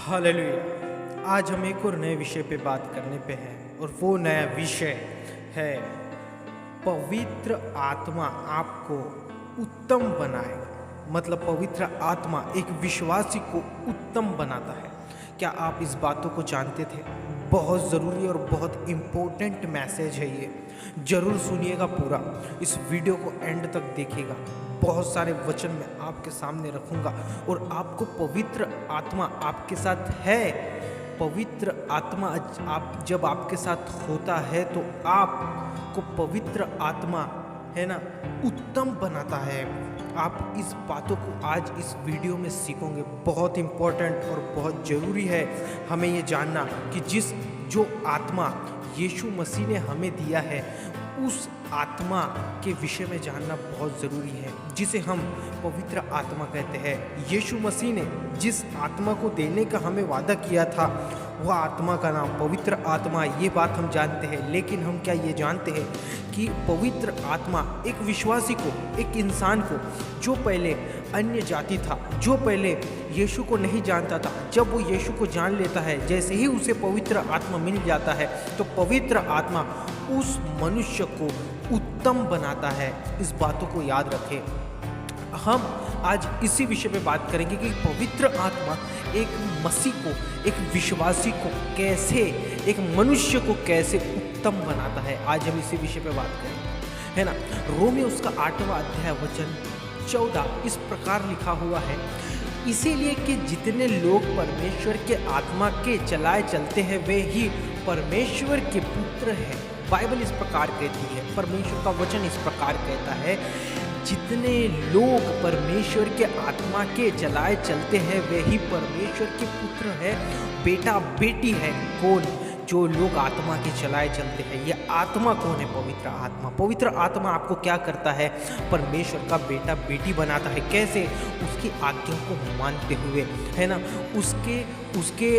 Hallelujah. आज हम एक और नए विषय पे बात करने पे हैं और वो नया विषय है पवित्र आत्मा आपको उत्तम बनाएगा। मतलब पवित्र आत्मा एक विश्वासी को उत्तम बनाता है। क्या आप इस बातों को जानते थे? बहुत ज़रूरी और बहुत इम्पोर्टेंट मैसेज है ये। ज़रूर सुनिएगा पूरा, इस वीडियो को एंड तक देखिएगा। बहुत सारे वचन मैं आपके सामने रखूंगा और आपको पवित्र आत्मा आपके साथ है। पवित्र आत्मा आप जब आपके साथ होता है तो आपको पवित्र आत्मा है ना उत्तम बनाता है। आप इस बातों को आज इस वीडियो में सीखोगे। बहुत इम्पोर्टेंट और बहुत ज़रूरी है हमें ये जानना कि जो आत्मा यीशु मसीह ने हमें दिया है उस आत्मा के विषय में जानना बहुत ज़रूरी है, जिसे हम पवित्र आत्मा कहते हैं। यीशु मसीह ने जिस आत्मा को देने का हमें वादा किया था वह आत्मा का नाम पवित्र आत्मा, ये बात हम जानते हैं। लेकिन हम क्या ये जानते हैं कि पवित्र आत्मा एक विश्वासी को, एक इंसान को जो पहले अन्य जाति था, जो पहले यीशु को नहीं जानता था, जब वो यीशु को जान लेता है, जैसे ही उसे पवित्र आत्मा मिल जाता है तो पवित्र आत्मा उस मनुष्य को उत्तम बनाता है। इस बातों को याद रखें। हम आज इसी विषय पे बात करेंगे कि पवित्र आत्मा एक मसीह को, एक विश्वासी को कैसे, एक मनुष्य को कैसे उत्तम बनाता है। आज हम इसी विषय पे बात करेंगे, है ना। रोमी उसका 8वां अध्याय वचन 14 इस प्रकार लिखा हुआ है, इसीलिए कि जितने लोग परमेश्वर के आत्मा के चलाए चलते हैं वे ही परमेश्वर के पुत्र हैं। बाइबल इस प्रकार कहती है, परमेश्वर का वचन इस प्रकार कहता है, जितने लोग परमेश्वर के आत्मा के चलाए चलते हैं वे ही परमेश्वर के पुत्र है, बेटा बेटी है। कौन? जो लोग आत्मा के चलाए चलते हैं। ये आत्मा कौन है? पवित्र आत्मा। पवित्र आत्मा आपको क्या करता है? परमेश्वर का बेटा बेटी बनाता है। कैसे? उसकी आज्ञा को मानते हुए, है ना, उसके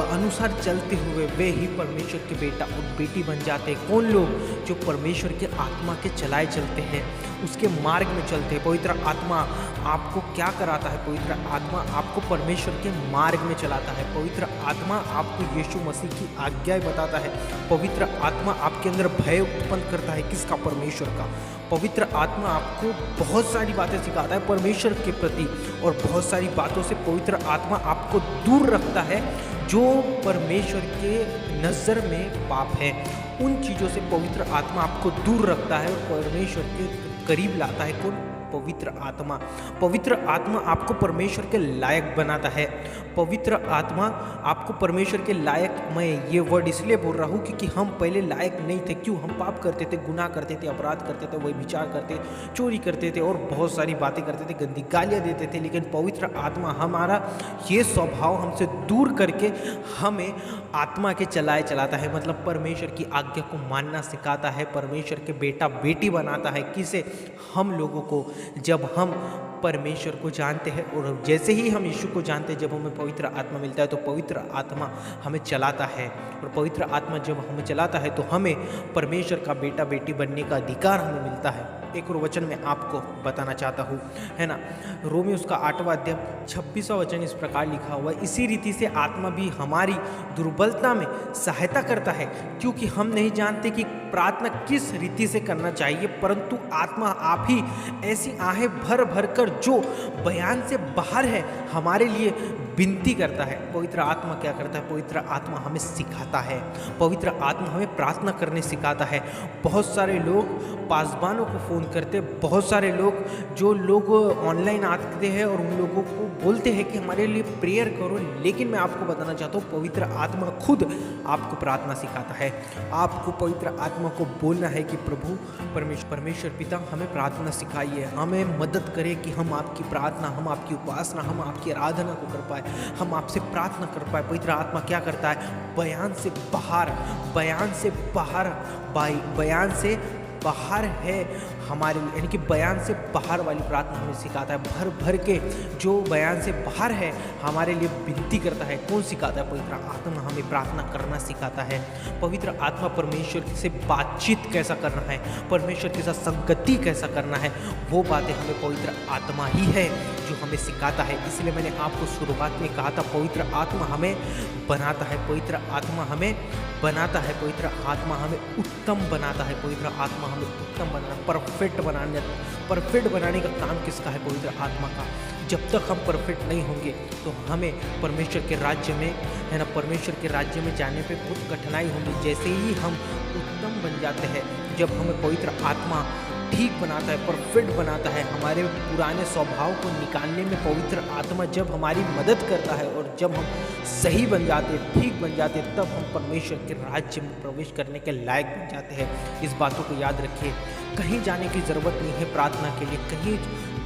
अनुसार चलते हुए वे ही परमेश्वर के बेटा और बेटी बन जाते हैं। कौन लोग? जो परमेश्वर के आत्मा के चलाए चलते हैं, उसके मार्ग में चलते हैं। पवित्र आत्मा आपको क्या कराता है? पवित्र आत्मा आपको परमेश्वर के मार्ग में चलाता है। पवित्र आत्मा आपको यीशु मसीह की आज्ञाएं बताता है। पवित्र आत्मा आपके अंदर भय उत्पन्न करता है। किसका? परमेश्वर का। पवित्र आत्मा आपको बहुत सारी बातें सिखाता है परमेश्वर के प्रति, और बहुत सारी बातों से पवित्र आत्मा आपको दूर रखता है जो परमेश्वर के नज़र में पाप है। उन चीज़ों से पवित्र आत्मा आपको दूर रखता है और परमेश्वर के करीब लाता है। कौन? पवित्र आत्मा। पवित्र आत्मा आपको परमेश्वर के लायक बनाता है। पवित्र आत्मा आपको परमेश्वर के लायक, मैं ये वर्ड इसलिए बोल रहा हूँ क्योंकि हम पहले लायक नहीं थे। क्यों? हम पाप करते थे, गुनाह करते थे, अपराध करते थे, वही विचार करते, चोरी करते थे और बहुत सारी बातें करते थे, गंदी गालियाँ देते थे। लेकिन पवित्र आत्मा हमारा ये स्वभाव हमसे दूर करके हमें आत्मा के चलाए चलाता है। मतलब परमेश्वर की आज्ञा को मानना सिखाता है, परमेश्वर के बेटा बेटी बनाता है। किसे? हम लोगों को। जब हम परमेश्वर को जानते हैं और जैसे ही हम यीशु को जानते हैं, जब हमें पवित्र आत्मा मिलता है तो पवित्र आत्मा हमें चलाता है। और पवित्र आत्मा जब हमें चलाता है तो हमें परमेश्वर का बेटा बेटी बनने का अधिकार हमें मिलता है। एक और वचन मैं आपको बताना चाहता हूँ, है ना। रोमी उसका 8वां अध्याय 26वां वचन इस प्रकार लिखा हुआ है, इसी रीति से आत्मा भी हमारी दुर्बलता में सहायता करता है, क्योंकि हम नहीं जानते कि प्रार्थना किस रीति से करना चाहिए, परंतु आत्मा आप ही ऐसी आहें भर भर कर जो बयान से बाहर है हमारे लिए विनती करता है। पवित्र आत्मा क्या करता है? पवित्र आत्मा हमें सिखाता है। पवित्र आत्मा हमें प्रार्थना करने सिखाता है। बहुत सारे लोग पासबानों को फ़ोन करते, बहुत सारे लोग जो लोग ऑनलाइन आते हैं और उन लोगों को बोलते हैं कि हमारे लिए प्रेयर करो, लेकिन मैं आपको बताना चाहता हूँ पवित्र आत्मा खुद आपको प्रार्थना सिखाता है। आपको पवित्र आत्मा को बोलना है कि प्रभु परमेश्वर पिता हमें प्रार्थना सिखाइए, हमें मदद करें कि हम आपकी प्रार्थना, हम आपकी उपासना, हम आपकी आराधना को कर पाए, हम आपसे प्रार्थना कर पाए। पवित्र आत्मा क्या करता है? बयान से बाहर है हमारे लिए, यानी कि बयान से बाहर वाली प्रार्थना हमें सिखाता है। भर भर के जो बयान से बाहर है हमारे लिए विनती करता है। कौन सिखाता है? पवित्र आत्मा हमें प्रार्थना करना सिखाता है। पवित्र आत्मा परमेश्वर से बातचीत कैसा करना है, परमेश्वर के साथ संगति कैसा करना है, वो बातें हमें पवित्र आत्मा ही है जो हमें सिखाता है। इसलिए मैंने आपको शुरुआत में कहा था, पवित्र आत्मा हमें बनाता है, पवित्र आत्मा हमें बनाता है, पवित्र आत्मा हमें उत्तम बनाता है, पवित्र आत्मा हमें उत्तम बनाना, परफेक्ट बनाने का काम किसका है? पवित्र आत्मा का। जब तक हम परफेक्ट नहीं होंगे तो हमें परमेश्वर के राज्य में, है ना, परमेश्वर के राज्य में जाने पे बहुत कठिनाई होगी। जैसे ही हम उत्तम बन जाते हैं, जब हमें पवित्र आत्मा ठीक बनाता है, परफेक्ट बनाता है, हमारे पुराने स्वभाव को निकालने में पवित्र आत्मा जब हमारी मदद करता है और जब हम सही बन जाते हैं, ठीक बन जाते हैं, तब हम परमेश्वर के राज्य में प्रवेश करने के लायक बन जाते हैं। इस बातों को याद रखिए। कहीं जाने की ज़रूरत नहीं है प्रार्थना के लिए, कहीं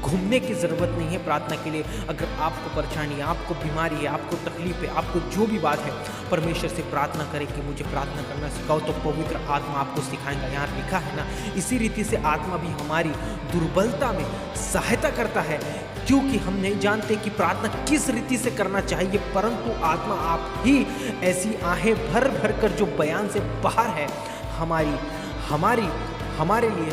घूमने की ज़रूरत नहीं है प्रार्थना के लिए। अगर आपको परेशानी है, आपको बीमारी है, आपको तकलीफ है, आपको जो भी बात है, परमेश्वर से प्रार्थना करें कि मुझे प्रार्थना करना सिखाओ, तो पवित्र आत्मा आपको सिखाएगा। यहाँ लिखा है ना, इसी रीति से आत्मा भी हमारी दुर्बलता में सहायता करता है, क्योंकि हम नहीं जानते कि प्रार्थना किस रीति से करना चाहिए, परंतु आत्मा आप ही ऐसी आहें भर भर कर जो बयान से बाहर है हमारे लिए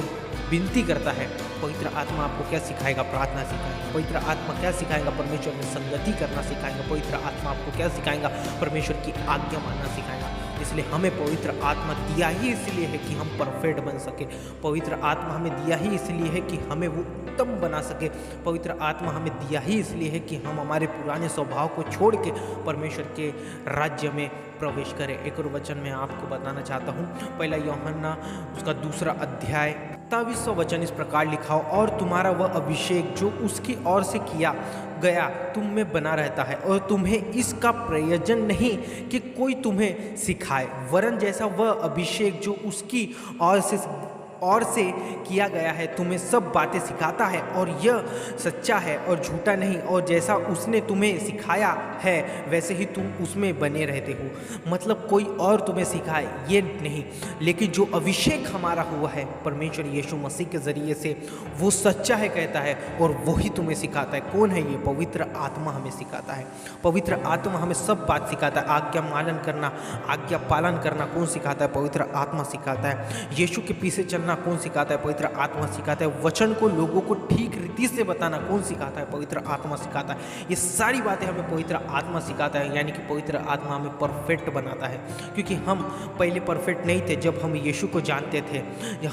विनती करता है। पवित्र आत्मा आपको क्या सिखाएगा? प्रार्थना सिखाएगा। पवित्र आत्मा क्या सिखाएगा? परमेश्वर में संगति करना सिखाएगा। पवित्र आत्मा आपको क्या सिखाएगा? परमेश्वर की आज्ञा मानना सिखाएगा। इसलिए हमें पवित्र आत्मा दिया ही इसलिए है कि हम परफेक्ट बन सके। पवित्र आत्मा हमें दिया ही इसलिए है कि हमें वो उत्तम बना सके। पवित्र आत्मा हमें दिया ही इसलिए है कि हम हमारे पुराने स्वभाव को छोड़ के परमेश्वर के राज्य में प्रवेश करें। एक और वचन मैं आपको बताना चाहता हूँ, पहला यूहन्ना उसका 2 अध्याय 27वां वचन इस प्रकार लिखा हो, और तुम्हारा वह अभिषेक जो उसकी ओर से किया गया तुम में बना रहता है, और तुम्हें इसका प्रयोजन नहीं कि कोई तुम्हें सिखाए, वरन जैसा वह अभिषेक जो उसकी ओर से किया गया है तुम्हें सब बातें सिखाता है, और यह सच्चा है और झूठा नहीं, और जैसा उसने तुम्हें सिखाया है वैसे ही तुम उसमें बने रहते हो। मतलब कोई और तुम्हें सिखाए ये नहीं, लेकिन जो अभिषेक हमारा हुआ है परमेश्वर यीशु मसीह के ज़रिए से, वो सच्चा है कहता है, और वही तुम्हें सिखाता है। कौन है ये? पवित्र आत्मा हमें सिखाता है। पवित्र आत्मा हमें सब बात सिखाता है। आज्ञा पालन करना, आज्ञा पालन करना कौन सिखाता है? पवित्र आत्मा सिखाता है। यीशु के पीछे चलना कौन सिखाता है? पवित्र आत्मा सिखाता है। वचन को लोगों को ठीक रीति से बताना कौन सिखाता है? पवित्र आत्मा सिखाता है। ये सारी बातें हमें पवित्र आत्मा सिखाता है, यानी कि पवित्र आत्मा हमें परफेक्ट बनाता है। क्योंकि हम पहले परफेक्ट नहीं थे जब हम यीशु को जानते थे,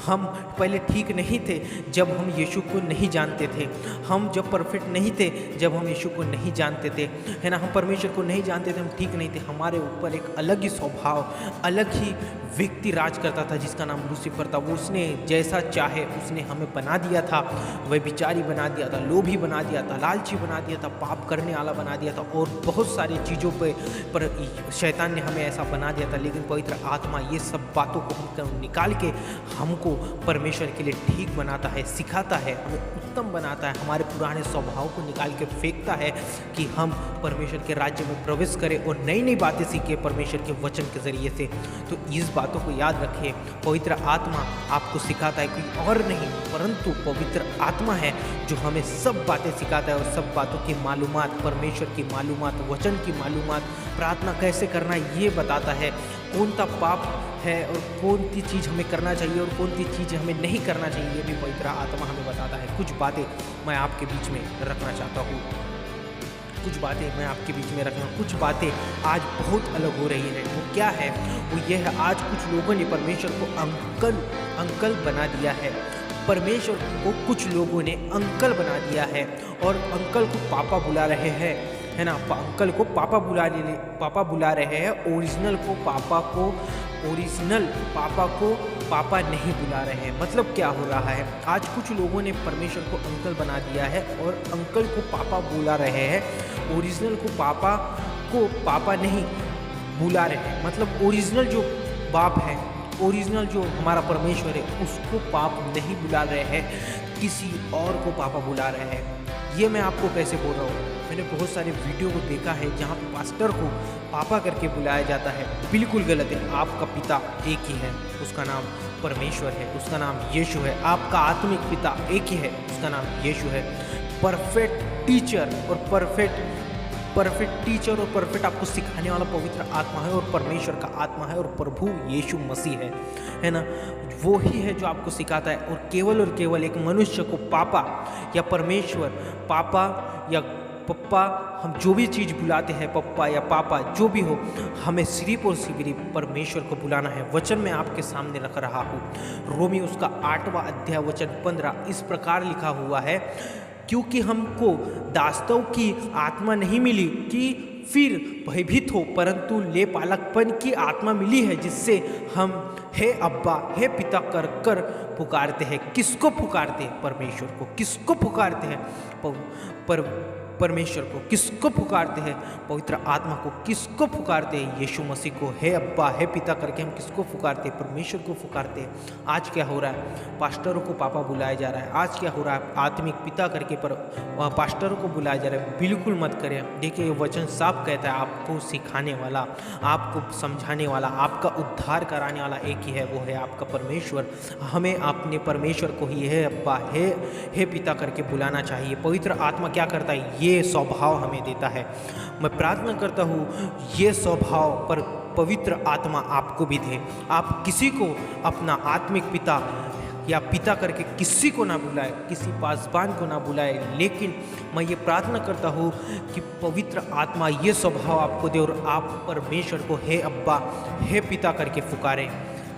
हम पहले ठीक नहीं थे जब हम यीशु को नहीं जानते थे, हम जब परफेक्ट नहीं थे जब हम यीशु को नहीं जानते थे, है ना, हम परमेश्वर को नहीं जानते थे, हम ठीक नहीं थे। हमारे ऊपर एक अलग ही स्वभाव, अलग ही व्यक्ति राज करता था जिसका नाम लूसीफर था। वो उसने जैसा चाहे उसने हमें बना दिया था, व्यभिचारी बना दिया था, लोभी बना दिया था, लालची बना दिया था, पाप करने वाला बना दिया था, और बहुत सारी चीज़ों पर शैतान ने हमें ऐसा बना दिया था। लेकिन पवित्र आत्मा ये सब बातों को हम निकाल के हमको परमेश्वर के लिए ठीक बनाता है, सिखाता है, हमें उत्तम बनाता है, हमारे पुराने स्वभाव को निकाल के फेंकता है कि हम परमेश्वर के राज्य में प्रवेश करें और नई नई बातें सीखें परमेश्वर के वचन के ज़रिए से। तो इस बातों को याद रखिए, पवित्र आत्मा आपको सिखाता है, कोई और नहीं परंतु पवित्र आत्मा है जो हमें सब बातें सिखाता है, और सब बातों की मालूमात, परमेश्वर की मालूमात, वचन की मालूमात, प्रार्थना कैसे करना ये बताता है, कौन सा पाप है और कौन सी चीज़ हमें करना चाहिए और कौन सी चीज़ हमें नहीं करना चाहिए, ये भी पवित्र आत्मा हमें बताता है। कुछ बातें मैं आपके बीच में रखना चाहता हूँ, कुछ बातें मैं आपके बीच में रखना, कुछ बातें आज बहुत अलग हो रही है। वो क्या है? वो ये है, आज कुछ लोगों ने परमेश्वर को अंकल बना दिया है। परमेश्वर को कुछ लोगों ने अंकल बना दिया है और अंकल को पापा बुला रहे हैं, है ना। अंकल को पापा बुला रहे हैं, ओरिजिनल पापा को पापा नहीं बुला रहे हैं। मतलब क्या हो रहा है? आज कुछ लोगों ने परमेश्वर को अंकल बना दिया है और अंकल को पापा बुला रहे हैं, ओरिजिनल को पापा नहीं बुला रहे हैं। मतलब ओरिजिनल जो बाप है, ओरिजिनल जो हमारा परमेश्वर है, उसको पाप नहीं बुला रहे हैं, किसी और को पापा बुला रहे हैं। ये मैं आपको कैसे बोल रहा हूँ? मैंने बहुत सारे वीडियो को देखा है जहाँ पे पास्टर को पापा करके बुलाया जाता है। बिल्कुल गलत है। आपका पिता एक ही है, उसका नाम परमेश्वर है, उसका नाम यीशु है। आपका आत्मिक पिता एक ही है, उसका नाम यीशु है। परफेक्ट टीचर और परफेक्ट आपको सिखाने वाला पवित्र आत्मा है, और परमेश्वर का आत्मा है, और प्रभु यीशु मसीह है ना। वो ही है जो आपको सिखाता है। और केवल एक मनुष्य को पापा या परमेश्वर, पापा या पप्पा, हम जो भी चीज़ बुलाते हैं, पप्पा या पापा जो भी हो, हमें सिर्फ और सिर्फ परमेश्वर को बुलाना है। वचन मैं आपके सामने रख रहा हूँ, रोमी उसका 8वां अध्याय वचन 15 इस प्रकार लिखा हुआ है, क्योंकि हमको दासत्व की आत्मा नहीं मिली कि फिर भयभीत हो, परंतु लेपालकपन की आत्मा मिली है, जिससे हम हे अब्बा, हे पिता कर कर पुकारते हैं। किसको पुकारते हैं? परमेश्वर को। किसको पुकारते हैं? परमेश्वर को। किसको पुकारते हैं? पवित्र आत्मा को। किसको पुकारते हैं? यीशु मसीह को। हे अब्बा, हे पिता करके हम किसको पुकारते हैं? परमेश्वर को पुकारते हैं। आज क्या हो रहा है? पास्टरों को पापा बुलाया जा रहा है। आज क्या हो रहा है? आत्मिक पिता करके पास्टरों को बुलाया जा रहा है। बिल्कुल मत करें। देखिए, ये वचन साफ कहता है, आपको सिखाने वाला, आपको समझाने वाला, आपका उद्धार कराने वाला एक ही है, वो है आपका परमेश्वर। हमें अपने परमेश्वर को ही हे अब्बा, हे पिता करके बुलाना चाहिए। पवित्र आत्मा क्या करता है? ये स्वभाव हमें देता है। मैं प्रार्थना करता हूँ ये स्वभाव पर पवित्र आत्मा आपको भी दे। आप किसी को अपना आत्मिक पिता या पिता करके किसी को ना बुलाए, किसी पासबान को ना बुलाए, लेकिन मैं ये प्रार्थना करता हूँ कि पवित्र आत्मा ये स्वभाव आपको दे और आप परमेश्वर को हे अब्बा, हे पिता करके पुकारें।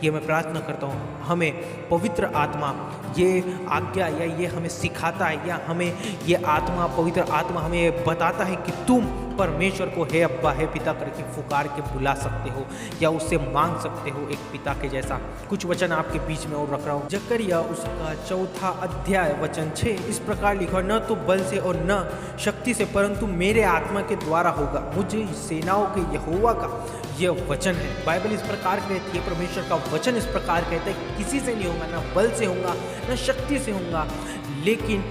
ये मैं प्रार्थना करता हूँ। हमें पवित्र आत्मा ये आज्ञा या ये हमें सिखाता है, या हमें ये आत्मा, पवित्र आत्मा हमें बताता है कि तुम परमेश्वर को हे अब्बा, हे पिता करके पुकार के बुला सकते हो, या उससे मांग सकते हो एक पिता के जैसा। कुछ वचन आपके बीच में और रख रहा हूँ। जकरिया उसका 4 अध्याय वचन 6 इस प्रकार लिखा, न तो बल से और न शक्ति से, परंतु मेरे आत्मा के द्वारा होगा। मुझे सेनाओं के यहोवा का यह वचन है। बाइबल इस प्रकार कहती है, परमेश्वर का वचन इस प्रकार कहता है, किसी से नहीं होगा, ना बल से होगा, ना शक्ति से होगा, लेकिन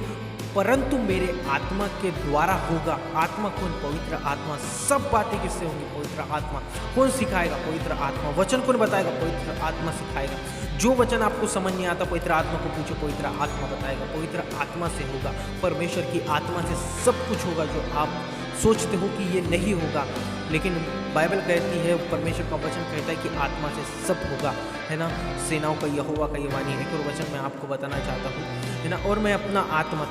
परंतु मेरे आत्मा के द्वारा होगा। आत्मा कौन? पवित्र आत्मा। सब बातें किससे होंगी? पवित्र आत्मा। कौन सिखाएगा? पवित्र आत्मा। वचन कौन बताएगा? पवित्र आत्मा सिखाएगा। जो वचन आपको समझ नहीं आता, पवित्र आत्मा को पूछो, पवित्र आत्मा बताएगा। पवित्र आत्मा से होगा। परमेश्वर की आत्मा से सब कुछ होगा जो आप सोचते हो कि ये नहीं होगा, लेकिन बाइबल कहती है, परमेश्वर का वचन कहता है कि आत्मा से सब होगा, है ना। सेनाओं का यहोवा का ये वाणी है। एक और वचन मैं आपको बताना चाहता हूँ, है ना, और मैं अपना आत्मा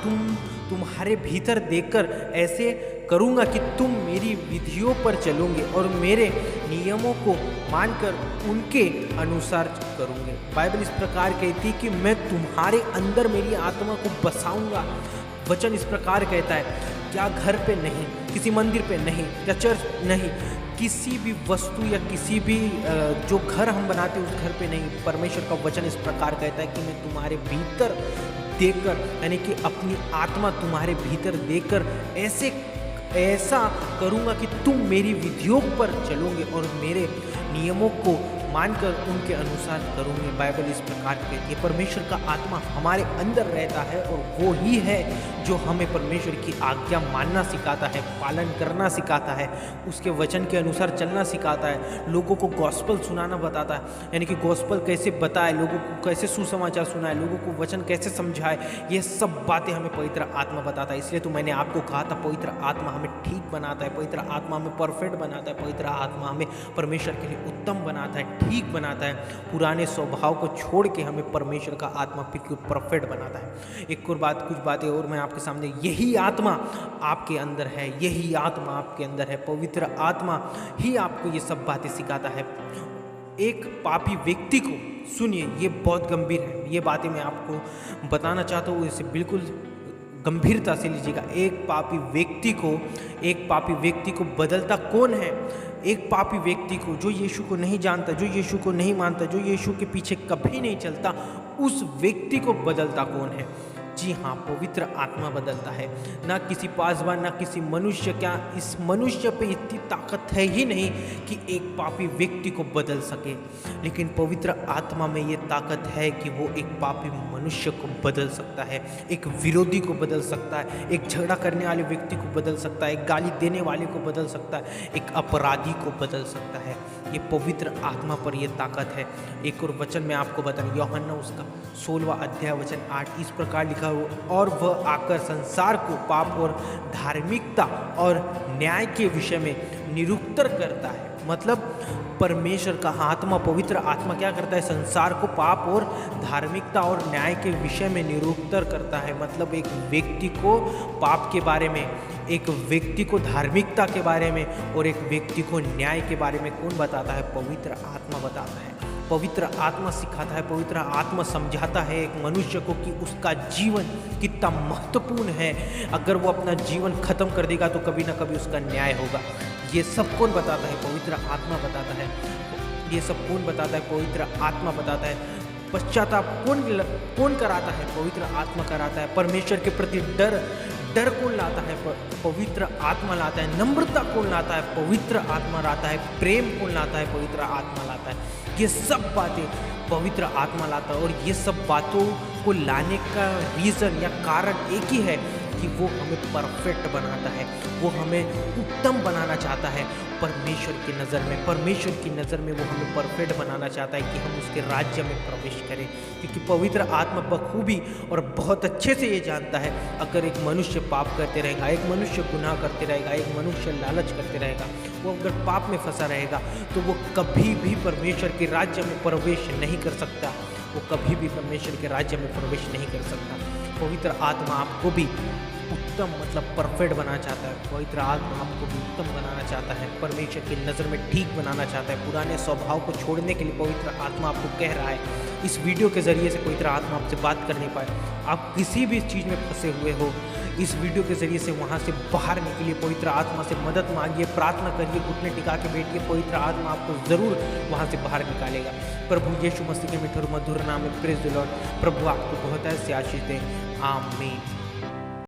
तुम्हारे भीतर देकर ऐसे करूँगा कि तुम मेरी विधियों पर चलोगे और मेरे नियमों को मानकर उनके अनुसार करोगे। बाइबल इस प्रकार कहती है कि मैं तुम्हारे अंदर मेरी आत्मा को बसाऊंगा। वचन इस प्रकार कहता है, क्या घर पे नहीं, किसी मंदिर पे नहीं, या चर्च नहीं, किसी भी वस्तु या किसी भी जो घर हम बनाते हैं उस घर पे नहीं। परमेश्वर का वचन इस प्रकार कहता है कि मैं तुम्हारे भीतर देकर, यानी कि अपनी आत्मा तुम्हारे भीतर देकर ऐसा करूँगा कि तुम मेरी विधियों पर चलोगे और मेरे नियमों को मानकर उनके अनुसार करूँगे। बाइबल इस प्रकार कहती है, परमेश्वर का आत्मा हमारे अंदर रहता है और वो ही है जो हमें परमेश्वर की आज्ञा मानना सिखाता है, पालन करना सिखाता है, उसके वचन के अनुसार चलना सिखाता है, लोगों को गॉस्पल सुनाना बताता है, यानी कि गॉस्पल कैसे बताए, लोगों को कैसे सुसमाचार सुनाए, लोगों को वचन कैसे समझाए, ये सब बातें हमें पवित्र आत्मा बताता है। इसलिए तो मैंने आपको कहा था, पवित्र आत्मा हमें ठीक बनाता है, पवित्र आत्मा हमें परफेक्ट बनाता है, पवित्र आत्मा हमें परमेश्वर के लिए उत्तम बनाता है, ठीक बनाता है। पुराने स्वभाव को छोड़ के हमें परमेश्वर का आत्मा बिल्कुल परफेक्ट बनाता है। एक और बात, कुछ बातें और मैं आपके सामने, यही आत्मा आपके अंदर है, यही आत्मा आपके अंदर है, पवित्र आत्मा ही आपको ये सब बातें सिखाता है। एक पापी व्यक्ति को, सुनिए ये बहुत गंभीर है, ये बातें मैं आपको बताना चाहता हूँ, इसे बिल्कुल गंभीरता से लीजिएगा। एक पापी व्यक्ति को बदलता कौन है? एक पापी व्यक्ति को, जो यीशु को नहीं जानता, जो यीशु को नहीं मानता, जो यीशु के पीछे कभी नहीं चलता, उस व्यक्ति को बदलता कौन है? जी हाँ, पवित्र आत्मा बदलता है। ना किसी पासवान, ना किसी मनुष्य, क्या इस मनुष्य पे इतनी ताकत है ही नहीं कि एक पापी व्यक्ति को बदल सके, लेकिन पवित्र आत्मा में ये ताकत है कि वो एक पापी मनुष्य को बदल सकता है, एक विरोधी को बदल सकता है, एक झगड़ा करने वाले व्यक्ति को बदल सकता है, एक गाली देने वाले को बदल सकता है, एक अपराधी को बदल सकता है। ये पवित्र आत्मा पर ये ताकत है। एक और वचन में आपको बताऊं, यूहन्ना उसका 16वां अध्याय वचन 8 इस प्रकार लिखा हुआ, और वह आकर संसार को पाप और धार्मिकता और न्याय के विषय में निरुत्तर करता है। मतलब परमेश्वर का आत्मा, पवित्र आत्मा क्या करता है? संसार को पाप और धार्मिकता और न्याय के विषय में निरुत्तर करता है। मतलब एक व्यक्ति को पाप के बारे में, एक व्यक्ति को धार्मिकता के बारे में और एक व्यक्ति को न्याय के बारे में कौन बताता है? पवित्र आत्मा बताता है। पवित्र आत्मा सिखाता है, पवित्र आत्मा समझाता है एक मनुष्य को कि उसका जीवन कितना महत्वपूर्ण है। अगर वो अपना जीवन खत्म कर देगा तो कभी ना कभी उसका न्याय होगा। ये सब कौन बताता है? पवित्र आत्मा बताता है। ये सब कौन बताता है? पवित्र आत्मा बताता है। पश्चाताप कौन कराता है? पवित्र आत्मा कराता है। परमेश्वर के प्रति डर कौन लाता है? पवित्र आत्मा लाता है। नम्रता कौन लाता है? पवित्र आत्मा लाता है। प्रेम कौन लाता है? पवित्र आत्मा लाता है। ये सब बातें पवित्र आत्मा लाता है, और ये सब बातों को लाने का रीज़न या कारण एक ही है कि वो हमें परफेक्ट बनाता है, वो हमें उत्तम बनाना चाहता है परमेश्वर की नज़र में। परमेश्वर की नज़र में वो हमें परफेक्ट बनाना चाहता है कि हम उसके राज्य में प्रवेश करें, क्योंकि पवित्र आत्मा बखूबी और बहुत अच्छे से ये जानता है, अगर एक मनुष्य पाप करते रहेगा, एक मनुष्य गुनाह करते रहेगा, एक मनुष्य लालच करते रहेगा, वो अगर पाप में फंसा रहेगा तो वो कभी भी परमेश्वर के राज्य में प्रवेश नहीं कर सकता। वो कभी भी परमेश्वर के राज्य में प्रवेश नहीं कर सकता। पवित्र आत्मा आपको भी उत्तम, मतलब परफेक्ट बनाना चाहता है। पवित्र आत्मा आपको भी उत्तम बनाना चाहता है, परमेश्वर की नज़र में ठीक बनाना चाहता है। पुराने स्वभाव को छोड़ने के लिए पवित्र आत्मा आपको कह रहा है। इस वीडियो के ज़रिए से पवित्र आत्मा आपसे बात कर नहीं पाए, आप किसी भी चीज़ में फंसे हुए हो, इस वीडियो के ज़रिए से वहाँ से बाहर निकलिए, पवित्र आत्मा से मदद मांगिए, प्रार्थना करिए, घुटने टिका के बैठिए। पवित्र आत्मा आपको ज़रूर वहाँ से बाहर निकालेगा। प्रभु यीशु मसीह के मीठे और मधुर नाम में प्रेज़ द लॉर्ड। प्रभु आपको बहुत ऐसे आशीष दें। आमीन।